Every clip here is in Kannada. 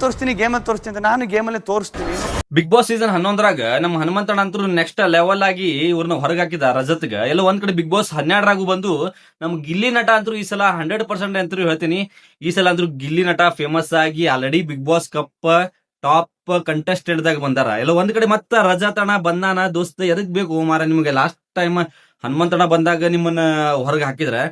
ತೋರಿಸ್ತೀನಿ, ಗೇಮಲ್ಲಿ ತೋರಿಸ್ತೀನಿ ಅಂತ ನಾನು ಗೇಮಲ್ಲೇ ತೋರಿಸ್ತೀನಿ. ಬಿಗ್ ಬಾಸ್ ಸೀಸನ್ 11ರಾಗ ನಮ್ಮ ಹನುಮಂತಣ್ಣ ಅಂತೂ ನೆಕ್ಸ್ಟ್ ಲೆವೆಲ್ ಆಗಿ ಇವ್ರನ್ನ ಹೊರಗೆ ಹಾಕಿದ ರಜತ್ಗ. ಎಲ್ಲ ಒಂದ್ ಕಡೆ ಬಿಗ್ ಬಾಸ್ 12ರಾಗೂ ಬಂದು ನಮ್ ಗಿಲ್ಲಿ ನಟ ಅಂತೂ ಈ ಸಲ 100% ಅಂತೂ ಹೇಳ್ತೀನಿ, ಈ ಸಲ ಅಂದ್ರೂ ಗಿಲ್ಲಿ ನಟ ಫೇಮಸ್ ಆಗಿ already Bigg Boss cup top contestant ದಾಗ ಬಂದಾರ. ಎಲ್ಲ ಒಂದ್ ಕಡೆ ಮತ್ತ ರಜತಣ್ಣ ಬಂದಾನ. ದೋಸ್ತ ಎದಕ್ ಬೇಕು ಮಾರ ನಿಮ್ಗೆ? ಲಾಸ್ಟ್ ಟೈಮ್ ಹನುಮಂತಣ್ಣ ಬಂದಾಗ ನಿಮ್ಮನ್ನ ಹೊರಗೆ ಹಾಕಿದ್ರೆ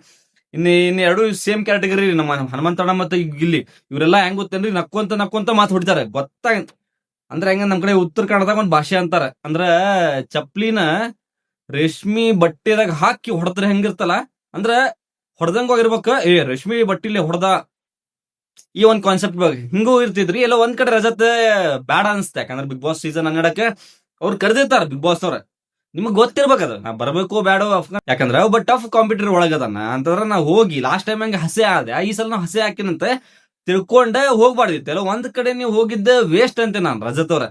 ಇನ್ನು ಎರಡು ಸೇಮ್ ಕ್ಯಾಟಗರಿ ನಮ್ಮ ಹನುಮಂತಣ್ಣ ಮತ್ತೆ ಗಿಲ್ಲಿ. ಇವರೆಲ್ಲ ಹೆಂಗ್ ಗೊತ್ತೇನ್ರಿ, ನಕ್ಕೊಂತ ಮಾತು ಹೊಡಿತಾರೆ. ಗೊತ್ತಾಗ ಅಂದ್ರೆ ಹೆಂಗ ನಮ್ ಕಡೆ ಉತ್ತರ ಕನ್ನಡದಾಗ ಒಂದ್ ಭಾಷೆ ಅಂತಾರ, ಅಂದ್ರ ಚಪ್ಲಿನ ರೇಷ್ಮಿ ಬಟ್ಟೆದಾಗ ಹಾಕಿ ಹೊಡೆದ್ರೆ ಹೆಂಗಿರ್ತಲ್ಲ, ಅಂದ್ರ ಹೊಡೆದಂಗ ಹೋಗಿರ್ಬೇಕ. ರೇಷ್ಮಿ ಬಟ್ಟಿಲಿ ಹೊಡೆದ ಈ ಒಂದ್ ಕಾನ್ಸೆಪ್ಟ್ ಬಗ್ಗೆ ಹಿಂಗೂ ಇರ್ತಿದ್ರಿ. ಎಲ್ಲ ಒಂದ್ ಕಡೆ ರಜತ್ ಬ್ಯಾಡ ಅನ್ಸ್ತ. ಯಾಕಂದ್ರೆ ಬಿಗ್ ಬಾಸ್ ಸೀಸನ್ 12ಕ್ಕೆ ಅವ್ರು ಕರೆದಿರ್ತಾರ ಬಿಗ್ ಬಾಸ್ ಅವ್ರ. ನಿಮಗ್ ಗೊತ್ತಿರ್ಬೇಕದ ನಾ ಬರ್ಬೇಕು ಬ್ಯಾಡೋ. ಯಾಕಂದ್ರೆ ಒಬ್ಬ ಟಫ್ ಕಾಂಪಿಟೇಟರ್ ಒಳಗದನ್ನ ಅಂತಂದ್ರ ನಾ ಹೋಗಿ ಲಾಸ್ಟ್ ಟೈಮ್ ಹಂಗೆ ಹಸೆ ಆದೆ, ಈ ಸಲ ನಾವು ಹಸೆ ಹಾಕಿನಂತೆ ತಿಳ್ಕೊಂಡೆ ಹೋಗ್ಬಾರ್ದಿತ್ತು. ಎಲ್ಲ ಒಂದ್ ಕಡೆ ನೀವು ಹೋಗಿದ್ದ ವೇಸ್ಟ್ ಅಂತೆ ನಾನ್ ರಜತ್ ಅವ್ರ.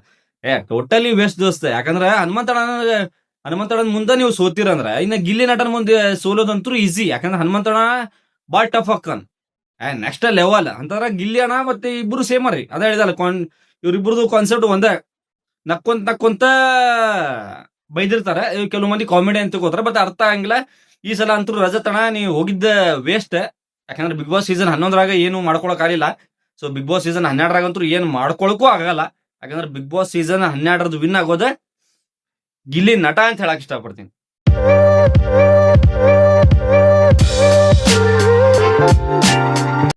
ಟೋಟಲಿ ವೇಸ್ಟ್ ದೋಸ್ತ. ಯಾಕಂದ್ರ ಹನುಮಂತಣ್ಣ ಮುಂದೆ ನೀವು ಸೋತಿರಂದ್ರ ಇನ್ನ ಗಿಲ್ಲಿ ನಟನ ಮುಂದೆ ಸೋಲೋದಂತೂ ಈಸಿ. ಯಾಕಂದ್ರೆ ಹನುಮಂತಣ್ಣ ಬಾಳ್ ಟಫ್ ಹಾಕನ್, ನೆಕ್ಸ್ಟ್ ಲೆವೆಲ್ ಅಂತಂದ್ರ ಗಿಲ್ಲಿ ಅಣ್ಣ ಮತ್ತೆ ಇಬ್ರು ಸೇಮ್ ರೀ. ಅದ ಹೇಳಿದಲ್ಲ ಇವ್ರಿಬ್ರದು ಕಾನ್ಸೆಪ್ಟ್ ಒಂದೇ. ನಕ್ಕೊಂತ ಬೈದಿರ್ತಾರ, ಕೆಲವು ಮಂದಿ ಕಾಮಿಡಿ ಅಂತ ಹೋದ್ರ, ಬಟ್ ಅರ್ಥ ಆಗಂಗಿಲ್ಲ. ಈ ಸಲ ಅಂತೂ ರಜತ್ ಅಣ್ಣ ನೀವು ಹೋಗಿದ್ದ ವೇಸ್ಟ್. ಯಾಕಂದ್ರೆ ಬಿಗ್ ಬಾಸ್ ಸೀಸನ್ 11ರಾಗ ಏನು ಮಾಡ್ಕೊಳಕ್ ಆಗಿಲ್ಲ. ಸೊ ಬಿಗ್ ಬಾಸ್ ಸೀಸನ್ 12ರಾಗಂತೂ ಏನು ಮಾಡ್ಕೊಳಕ್ಕೂ ಆಗಲ್ಲ. ಯಾಕಂದ್ರೆ ಬಿಗ್ ಬಾಸ್ ಸೀಸನ್ 12ರದ್ದು ವಿನ್ ಆಗೋದ ಗಿಲ್ಲಿ ನಟ ಅಂತ ಹೇಳಕ್ ಇಷ್ಟಪಡ್ತೀನಿ.